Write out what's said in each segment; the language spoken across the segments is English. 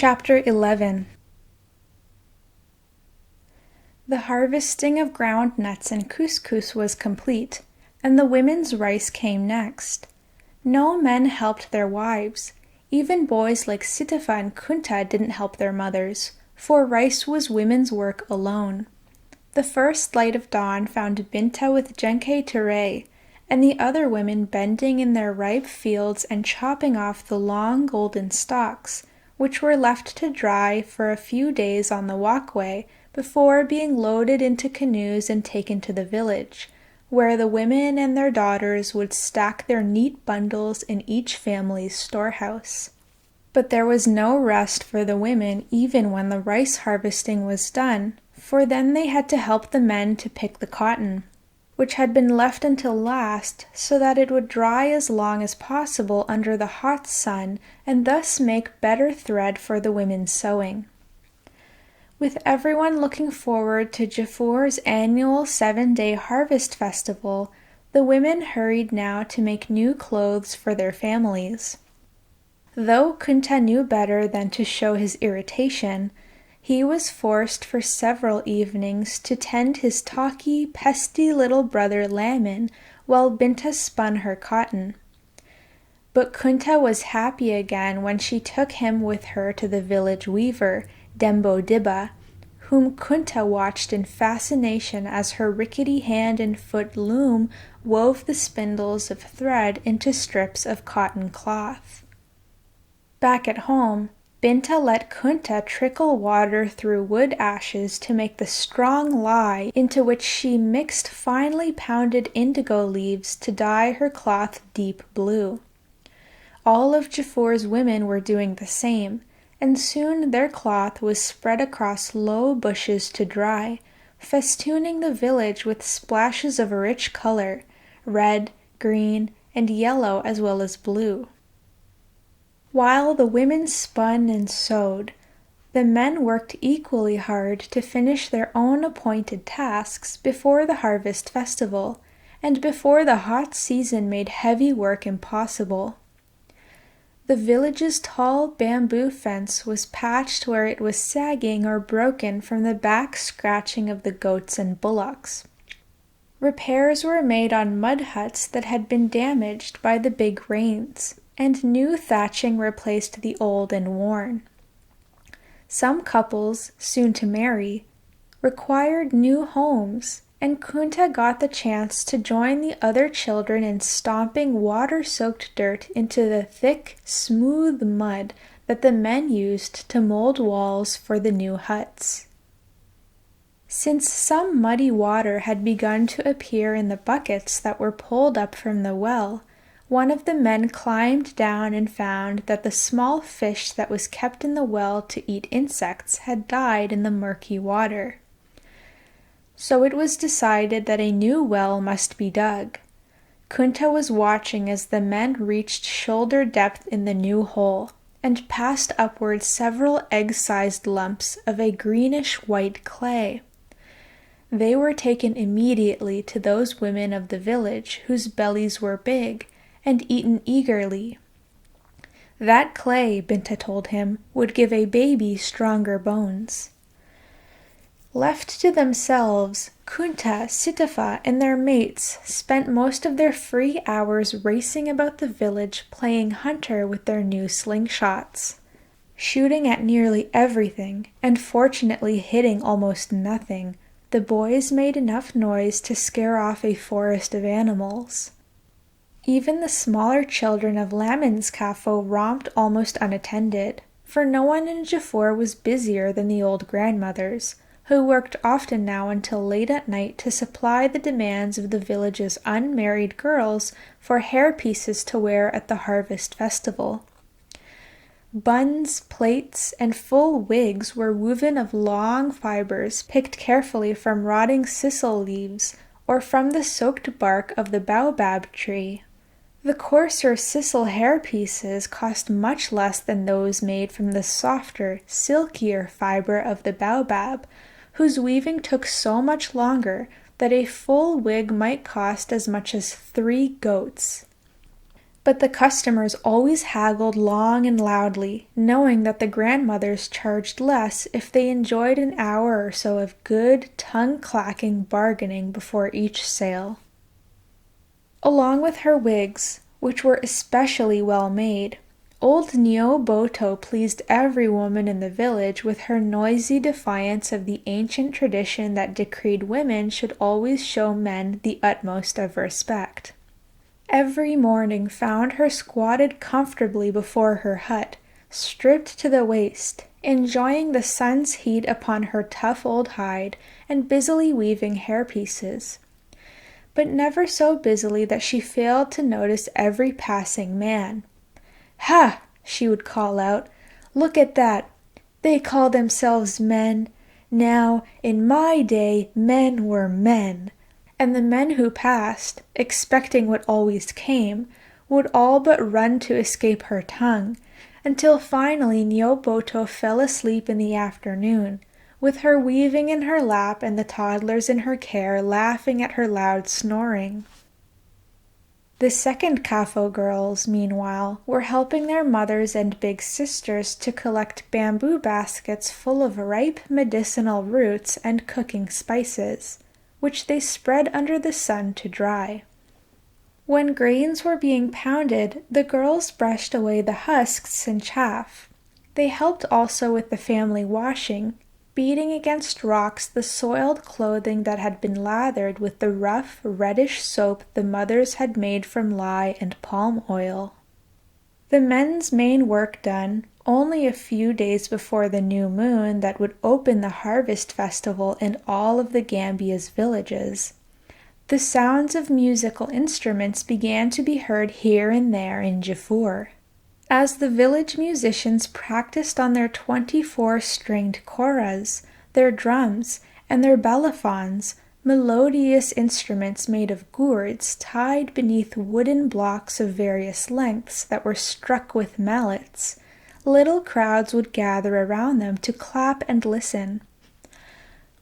Chapter 11. The harvesting of ground nuts and couscous was complete, and the women's rice came next. No men helped their wives. Even boys like Sitafa and Kunta didn't help their mothers, for rice was women's work alone. The first light of dawn found Binta with Genke Ture, and the other women bending in their ripe fields and chopping off the long golden stalks, which were left to dry for a few days on the walkway before being loaded into canoes and taken to the village, where the women and their daughters would stack their neat bundles in each family's storehouse. But there was no rest for the women even when the rice harvesting was done, for then they had to help the men to pick the cotton, which had been left until last so that it would dry as long as possible under the hot sun and thus make better thread for the women's sewing. With everyone looking forward to Jafor's annual 7-day harvest festival, the women hurried now to make new clothes for their families. Though Kunta knew better than to show his irritation, he was forced for several evenings to tend his talky, pesty little brother Lamin while Binta spun her cotton. But Kunta was happy again when she took him with her to the village weaver, Dembo Dibba, whom Kunta watched in fascination as her rickety hand and foot loom wove the spindles of thread into strips of cotton cloth. Back at home, Binta let Kunta trickle water through wood ashes to make the strong lye into which she mixed finely pounded indigo leaves to dye her cloth deep blue. All of Jafor's women were doing the same, and soon their cloth was spread across low bushes to dry, festooning the village with splashes of rich color, red, green, and yellow as well as blue. While the women spun and sewed, the men worked equally hard to finish their own appointed tasks before the harvest festival, and before the hot season made heavy work impossible. The village's tall bamboo fence was patched where it was sagging or broken from the back scratching of the goats and bullocks. Repairs were made on mud huts that had been damaged by the big rains, and new thatching replaced the old and worn. Some couples, soon to marry, required new homes, and Kunta got the chance to join the other children in stomping water-soaked dirt into the thick, smooth mud that the men used to mold walls for the new huts. Since some muddy water had begun to appear in the buckets that were pulled up from the well, one of the men climbed down and found that the small fish that was kept in the well to eat insects had died in the murky water. So it was decided that a new well must be dug. Kunta was watching as the men reached shoulder depth in the new hole and passed upward several egg-sized lumps of a greenish-white clay. They were taken immediately to those women of the village whose bellies were big, and eaten eagerly. That clay, Binta told him, would give a baby stronger bones. Left to themselves, Kunta, Sitafa, and their mates spent most of their free hours racing about the village playing hunter with their new slingshots, shooting at nearly everything, and fortunately hitting almost nothing. The boys made enough noise to scare off a forest of animals. Even the smaller children of Lamin's Kafo romped almost unattended, for no one in Jafor was busier than the old grandmothers, who worked often now until late at night to supply the demands of the village's unmarried girls for hairpieces to wear at the harvest festival. Buns, plaits, and full wigs were woven of long fibers picked carefully from rotting sisal leaves or from the soaked bark of the baobab tree. The coarser sisal hairpieces cost much less than those made from the softer, silkier fiber of the baobab, whose weaving took so much longer that a full wig might cost as much as 3 goats. But the customers always haggled long and loudly, knowing that the grandmothers charged less if they enjoyed an hour or so of good, tongue-clacking bargaining before each sale. Along with her wigs, which were especially well made, old Nyoboto pleased every woman in the village with her noisy defiance of the ancient tradition that decreed women should always show men the utmost of respect. Every morning found her squatted comfortably before her hut, stripped to the waist, enjoying the sun's heat upon her tough old hide, and busily weaving hairpieces. But never so busily that she failed to notice every passing man. "Ha!" she would call out, "look at that! They call themselves men. Now, in my day, men were men." And the men who passed, expecting what always came, would all but run to escape her tongue, until finally Nyoboto fell asleep in the afternoon, with her weaving in her lap and the toddlers in her care laughing at her loud snoring. The second Kafo girls, meanwhile, were helping their mothers and big sisters to collect bamboo baskets full of ripe medicinal roots and cooking spices, which they spread under the sun to dry. When grains were being pounded, the girls brushed away the husks and chaff. They helped also with the family washing, beating against rocks the soiled clothing that had been lathered with the rough, reddish soap the mothers had made from lye and palm oil. The men's main work done, only a few days before the new moon that would open the harvest festival in all of the Gambia's villages, the sounds of musical instruments began to be heard here and there in Jafur. As the village musicians practiced on their 24-stringed koras, their drums, and their balafons, melodious instruments made of gourds tied beneath wooden blocks of various lengths that were struck with mallets, little crowds would gather around them to clap and listen.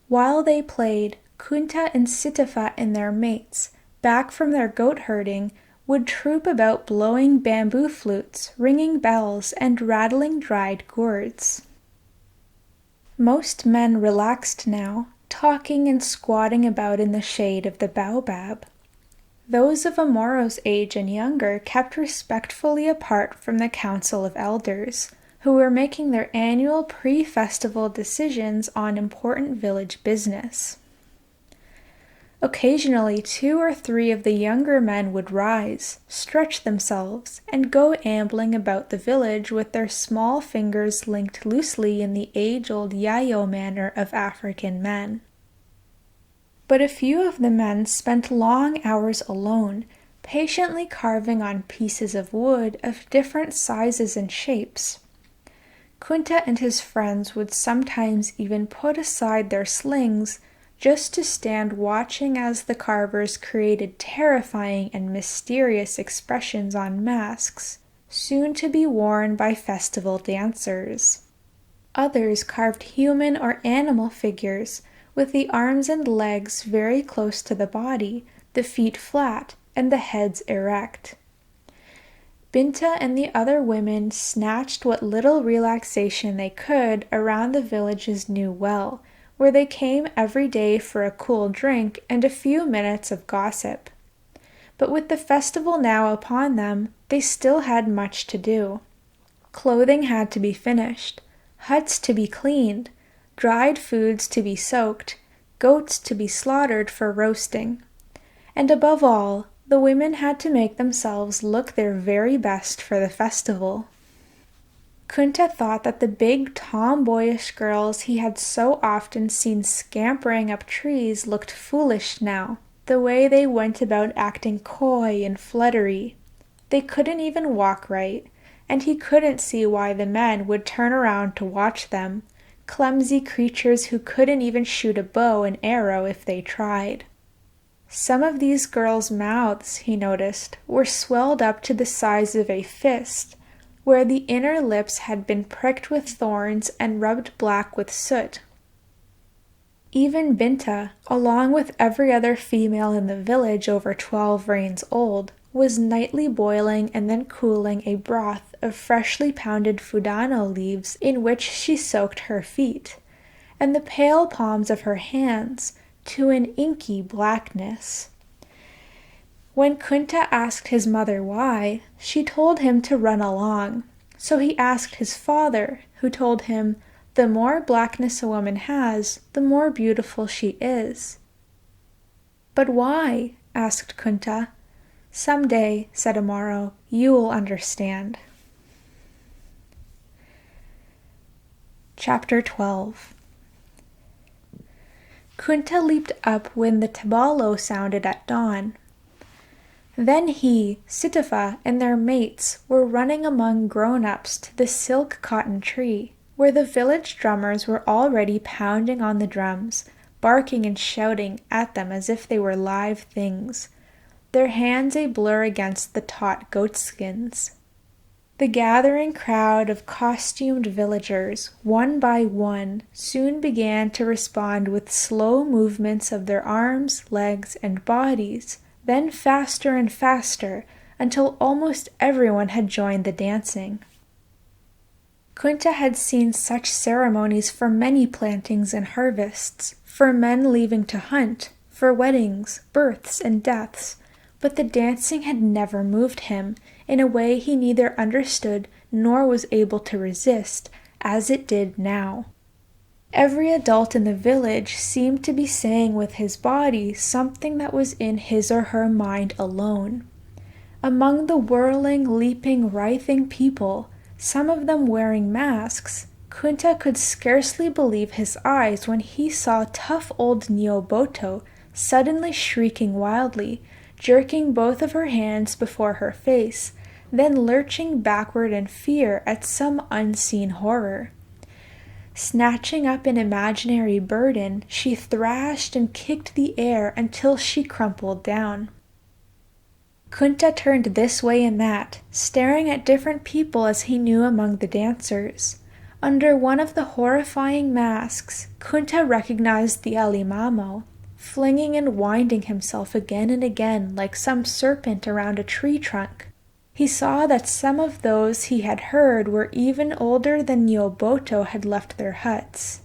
While they played, Kunta and Sitafa and their mates, back from their goat herding, would troop about blowing bamboo flutes, ringing bells, and rattling dried gourds. Most men relaxed now, talking and squatting about in the shade of the baobab. Those of Amoro's age and younger kept respectfully apart from the council of elders, who were making their annual pre-festival decisions on important village business. Occasionally 2 or 3 of the younger men would rise, stretch themselves, and go ambling about the village with their small fingers linked loosely in the age-old yayo manner of African men. But a few of the men spent long hours alone, patiently carving on pieces of wood of different sizes and shapes. Kunta and his friends would sometimes even put aside their slings just to stand watching as the carvers created terrifying and mysterious expressions on masks, soon to be worn by festival dancers. Others carved human or animal figures, with the arms and legs very close to the body, the feet flat, and the heads erect. Binta and the other women snatched what little relaxation they could around the village's new well, where they came every day for a cool drink and a few minutes of gossip. But with the festival now upon them, they still had much to do. Clothing had to be finished, huts to be cleaned, dried foods to be soaked, goats to be slaughtered for roasting. And above all, the women had to make themselves look their very best for the festival. Kunta thought that the big tomboyish girls he had so often seen scampering up trees looked foolish now, the way they went about acting coy and fluttery. They couldn't even walk right, and he couldn't see why the men would turn around to watch them, clumsy creatures who couldn't even shoot a bow and arrow if they tried. Some of these girls' mouths, he noticed, were swelled up to the size of a fist, where the inner lips had been pricked with thorns and rubbed black with soot. Even Binta, along with every other female in the village over 12 reigns old, was nightly boiling and then cooling a broth of freshly pounded fudano leaves in which she soaked her feet, and the pale palms of her hands to an inky blackness. When Kunta asked his mother why, she told him to run along. So he asked his father, who told him, "The more blackness a woman has, the more beautiful she is." "But why?" asked Kunta. "Some day," said Amaro, "you will understand." Chapter 12. Kunta leaped up when the tabalo sounded at dawn. Then he, Sitafa, and their mates were running among grown-ups to the silk cotton tree, where the village drummers were already pounding on the drums, barking and shouting at them as if they were live things, their hands a blur against the taut goatskins. The gathering crowd of costumed villagers, one by one, soon began to respond with slow movements of their arms, legs, and bodies, then faster and faster, until almost everyone had joined the dancing. Kunta had seen such ceremonies for many plantings and harvests, for men leaving to hunt, for weddings, births, and deaths, but the dancing had never moved him in a way he neither understood nor was able to resist, as it did now. Every adult in the village seemed to be saying with his body something that was in his or her mind alone. Among the whirling, leaping, writhing people, some of them wearing masks, Kunta could scarcely believe his eyes when he saw tough old Nyoboto suddenly shrieking wildly, jerking both of her hands before her face, then lurching backward in fear at some unseen horror. Snatching up an imaginary burden, she thrashed and kicked the air until she crumpled down. Kunta turned this way and that, staring at different people as he knew among the dancers. Under one of the horrifying masks, Kunta recognized the Alimamo, flinging and winding himself again and again like some serpent around a tree trunk. He saw that some of those he had heard were even older than Nyoboto had left their huts.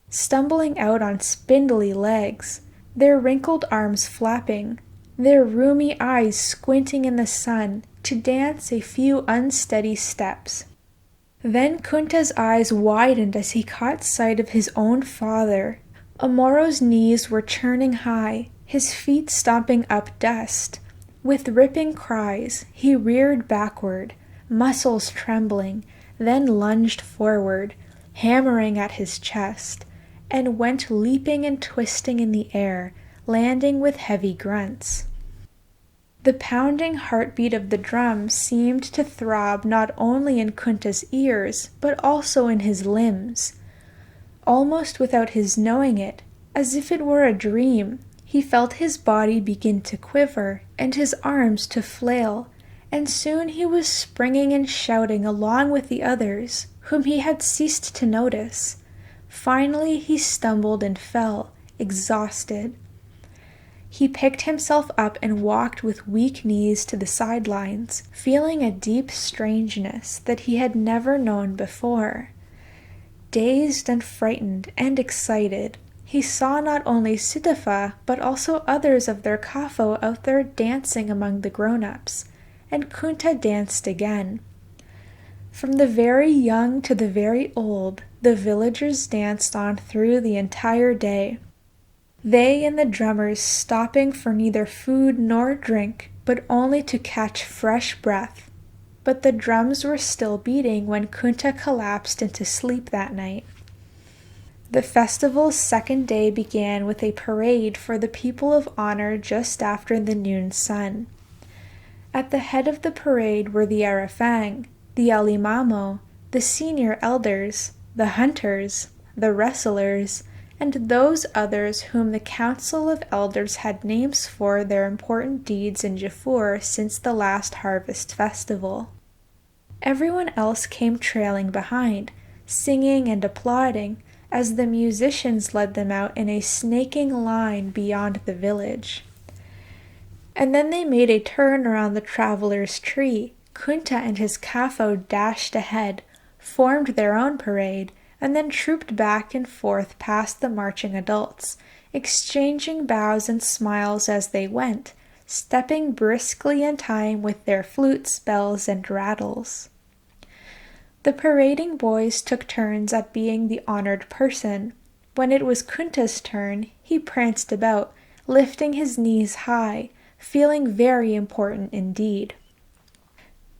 Stumbling out on spindly legs, their wrinkled arms flapping, their rheumy eyes squinting in the sun to dance a few unsteady steps. Then Kunta's eyes widened as he caught sight of his own father. Amoro's knees were churning high, his feet stomping up dust. With ripping cries, he reared backward, muscles trembling, then lunged forward, hammering at his chest, and went leaping and twisting in the air, landing with heavy grunts. The pounding heartbeat of the drum seemed to throb not only in Kunta's ears, but also in his limbs. Almost without his knowing it, as if it were a dream, he felt his body begin to quiver and his arms to flail, and soon he was springing and shouting along with the others, whom he had ceased to notice. Finally he stumbled and fell, exhausted. He picked himself up and walked with weak knees to the sidelines, feeling a deep strangeness that he had never known before. Dazed and frightened and excited, he saw not only Sitafa, but also others of their kafo out there dancing among the grown-ups, and Kunta danced again. From the very young to the very old, the villagers danced on through the entire day. They and the drummers stopping for neither food nor drink, but only to catch fresh breath. But the drums were still beating when Kunta collapsed into sleep that night. The festival's second day began with a parade for the people of honor just after the noon sun. At the head of the parade were the Arafang, the Alimamo, the senior elders, the hunters, the wrestlers, and those others whom the council of elders had names for their important deeds in Jafur since the last harvest festival. Everyone else came trailing behind, singing and applauding, as the musicians led them out in a snaking line beyond the village. And then they made a turn around the traveler's tree. Kunta and his kafo dashed ahead, formed their own parade, and then trooped back and forth past the marching adults, exchanging bows and smiles as they went, stepping briskly in time with their flutes, bells, and rattles. The parading boys took turns at being the honored person. When it was Kunta's turn, he pranced about, lifting his knees high, feeling very important indeed.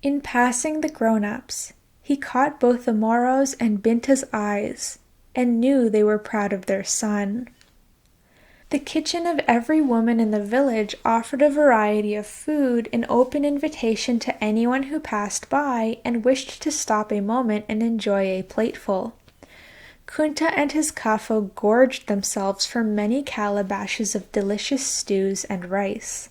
In passing the grown-ups, he caught both the Moros and Binta's eyes, and knew they were proud of their son. The kitchen of every woman in the village offered a variety of food in open invitation to anyone who passed by and wished to stop a moment and enjoy a plateful. Kunta and his kafo gorged themselves from many calabashes of delicious stews and rice.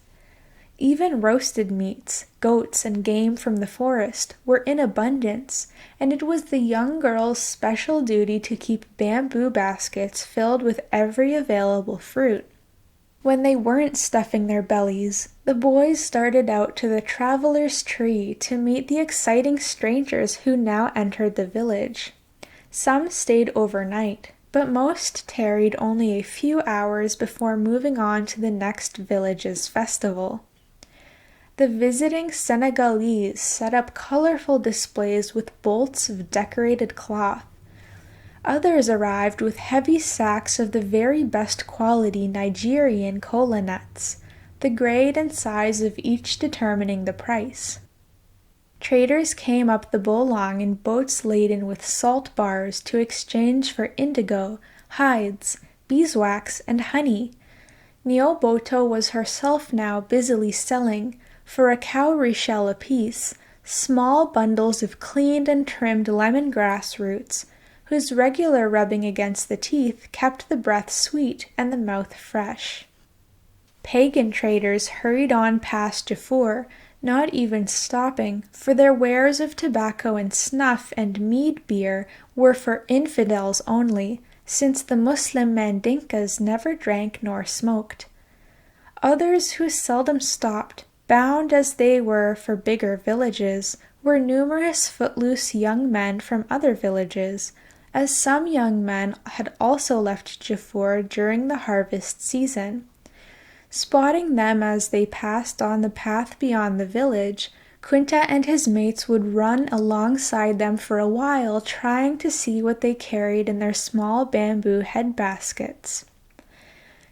Even roasted meats, goats, and game from the forest were in abundance, and it was the young girl's special duty to keep bamboo baskets filled with every available fruit. When they weren't stuffing their bellies, the boys started out to the traveler's tree to meet the exciting strangers who now entered the village. Some stayed overnight, but most tarried only a few hours before moving on to the next village's festival. The visiting Senegalese set up colorful displays with bolts of decorated cloth. Others arrived with heavy sacks of the very best quality Nigerian kola nuts, the grade and size of each determining the price. Traders came up the Bolong in boats laden with salt bars to exchange for indigo, hides, beeswax, and honey. Nioboto was herself now busily selling, for a cowrie shell apiece, small bundles of cleaned and trimmed lemongrass roots, whose regular rubbing against the teeth kept the breath sweet and the mouth fresh. Pagan traders hurried on past Jafur, not even stopping, for their wares of tobacco and snuff and mead beer were for infidels only, since the Muslim Mandinkas never drank nor smoked. Others who seldom stopped, bound as they were for bigger villages, were numerous footloose young men from other villages, as some young men had also left Jafur during the harvest season. Spotting them as they passed on the path beyond the village, Kunta and his mates would run alongside them for a while, trying to see what they carried in their small bamboo head baskets.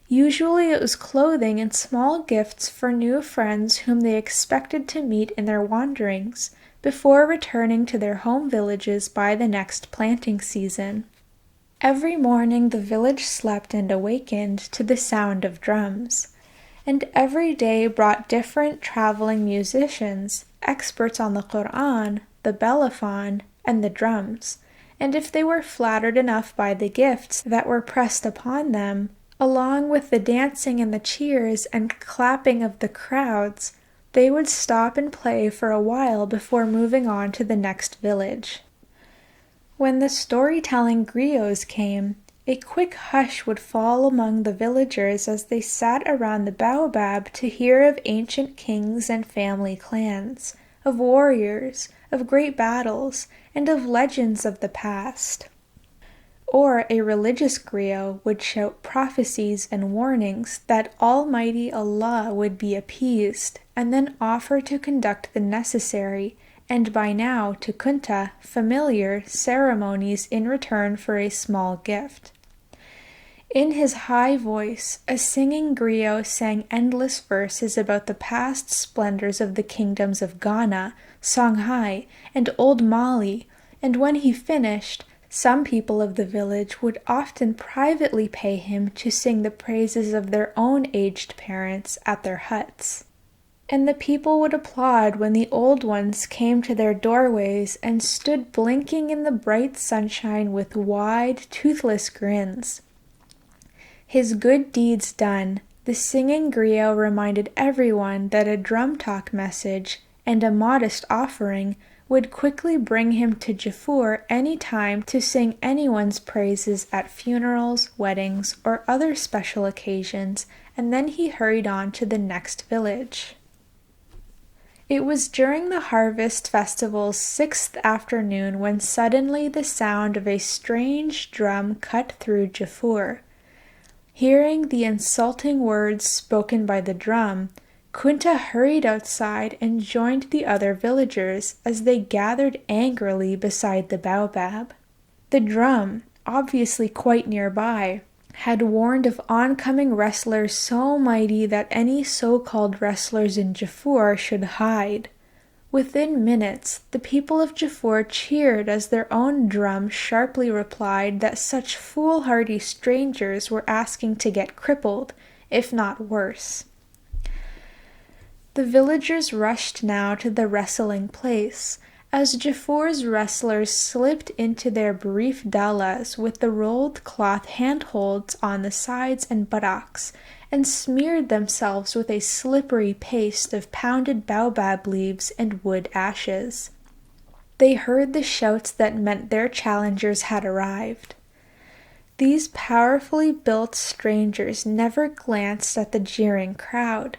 Usually it was clothing and small gifts for new friends whom they expected to meet in their wanderings, before returning to their home villages by the next planting season. Every morning the village slept and awakened to the sound of drums, and every day brought different traveling musicians, experts on the Quran, the bellaphon, and the drums, and if they were flattered enough by the gifts that were pressed upon them, along with the dancing and the cheers and clapping of the crowds, they would stop and play for a while before moving on to the next village. When the storytelling griots came, a quick hush would fall among the villagers as they sat around the baobab to hear of ancient kings and family clans, of warriors, of great battles, and of legends of the past. Or a religious griot would shout prophecies and warnings that Almighty Allah would be appeased, and then offer to conduct the necessary, and by now to Kunta, familiar, ceremonies in return for a small gift. In his high voice, a singing griot sang endless verses about the past splendors of the kingdoms of Ghana, Songhai, and Old Mali, and when he finished, some people of the village would often privately pay him to sing the praises of their own aged parents at their huts. And the people would applaud when the old ones came to their doorways and stood blinking in the bright sunshine with wide, toothless grins. His good deeds done, the singing griot reminded everyone that a drum talk message and a modest offering would quickly bring him to Jafur any time to sing anyone's praises at funerals, weddings, or other special occasions, and then he hurried on to the next village. It was during the harvest festival's 6th afternoon when suddenly the sound of a strange drum cut through Jafur. Hearing the insulting words spoken by the drum, Kunta hurried outside and joined the other villagers as they gathered angrily beside the baobab. The drum, obviously quite nearby, had warned of oncoming wrestlers so mighty that any so-called wrestlers in Jafur should hide. Within minutes, the people of Jafur cheered as their own drum sharply replied that such foolhardy strangers were asking to get crippled, if not worse. The villagers rushed now to the wrestling place, as Jafur's wrestlers slipped into their brief dallas with the rolled cloth handholds on the sides and buttocks, and smeared themselves with a slippery paste of pounded baobab leaves and wood ashes. They heard the shouts that meant their challengers had arrived. These powerfully built strangers never glanced at the jeering crowd.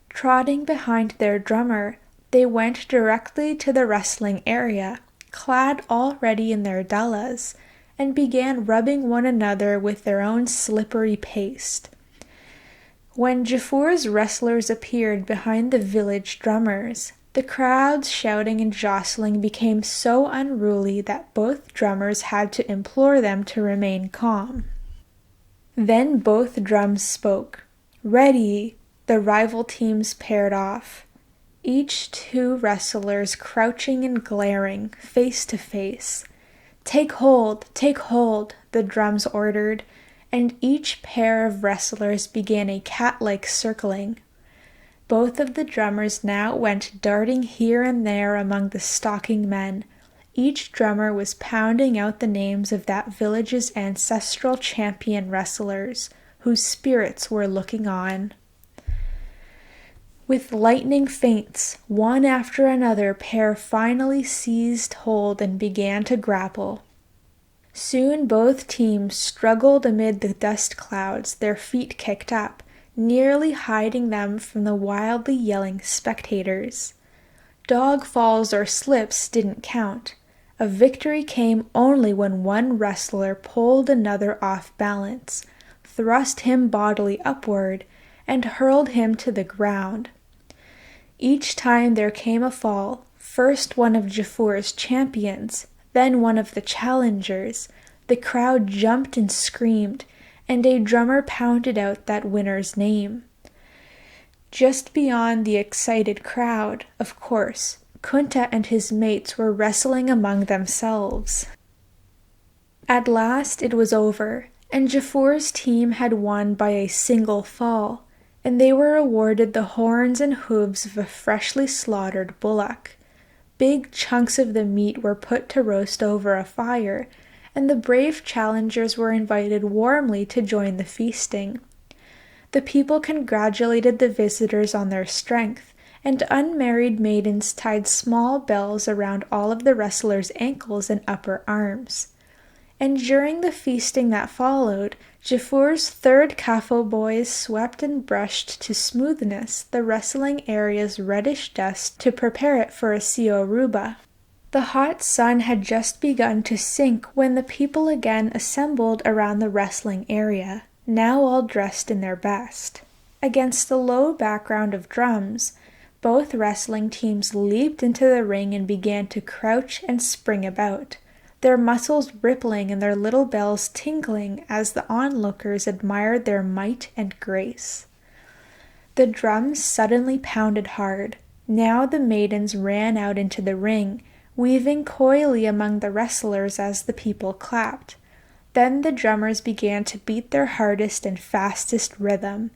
Trotting behind their drummer, they went directly to the wrestling area, clad already in their dallas, and began rubbing one another with their own slippery paste. When Jafur's wrestlers appeared behind the village drummers, the crowd's shouting and jostling became so unruly that both drummers had to implore them to remain calm. Then both drums spoke. "Ready!" The rival teams paired off, each two wrestlers crouching and glaring, face to face. Take hold, the drums ordered, and each pair of wrestlers began a cat-like circling. Both of the drummers now went darting here and there among the stalking men. Each drummer was pounding out the names of that village's ancestral champion wrestlers, whose spirits were looking on. With lightning feints, one after another pair finally seized hold and began to grapple. Soon both teams struggled amid the dust clouds, their feet kicked up, nearly hiding them from the wildly yelling spectators. Dog falls or slips didn't count. A victory came only when one wrestler pulled another off balance, thrust him bodily upward, and hurled him to the ground. Each time there came a fall, first one of Jafur's champions, then one of the challengers. The crowd jumped and screamed, and a drummer pounded out that winner's name. Just beyond the excited crowd, of course, Kunta and his mates were wrestling among themselves. At last it was over, and Jafur's team had won by a single fall, and they were awarded the horns and hooves of a freshly slaughtered bullock. Big chunks of the meat were put to roast over a fire, and the brave challengers were invited warmly to join the feasting. The people congratulated the visitors on their strength, and unmarried maidens tied small bells around all of the wrestlers' ankles and upper arms. And during the feasting that followed, Jafur's third Kafo boys swept and brushed to smoothness the wrestling area's reddish dust to prepare it for a Sioruba. The hot sun had just begun to sink when the people again assembled around the wrestling area, now all dressed in their best. Against the low background of drums, both wrestling teams leaped into the ring and began to crouch and spring about, their muscles rippling and their little bells tinkling as the onlookers admired their might and grace. The drums suddenly pounded hard. Now the maidens ran out into the ring, weaving coyly among the wrestlers as the people clapped. Then the drummers began to beat their hardest and fastest rhythm,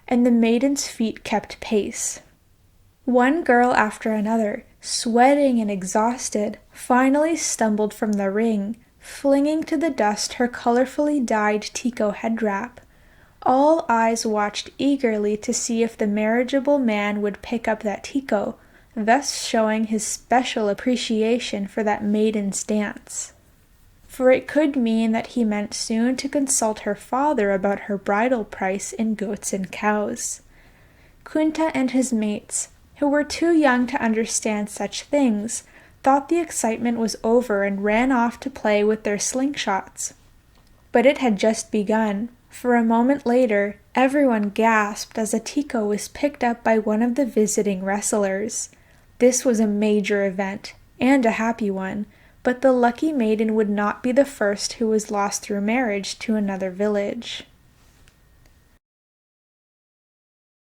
and the maidens' feet kept pace. One girl after another, sweating and exhausted, finally stumbled from the ring, flinging to the dust her colorfully dyed Tico headwrap. All eyes watched eagerly to see if the marriageable man would pick up that Tico, thus showing his special appreciation for that maiden's dance. For it could mean that he meant soon to consult her father about her bridal price in goats and cows. Kunta and his mates, who were too young to understand such things, thought the excitement was over and ran off to play with their slingshots. But it had just begun, for a moment later, everyone gasped as Atiko was picked up by one of the visiting wrestlers. This was a major event, and a happy one, but the lucky maiden would not be the first who was lost through marriage to another village.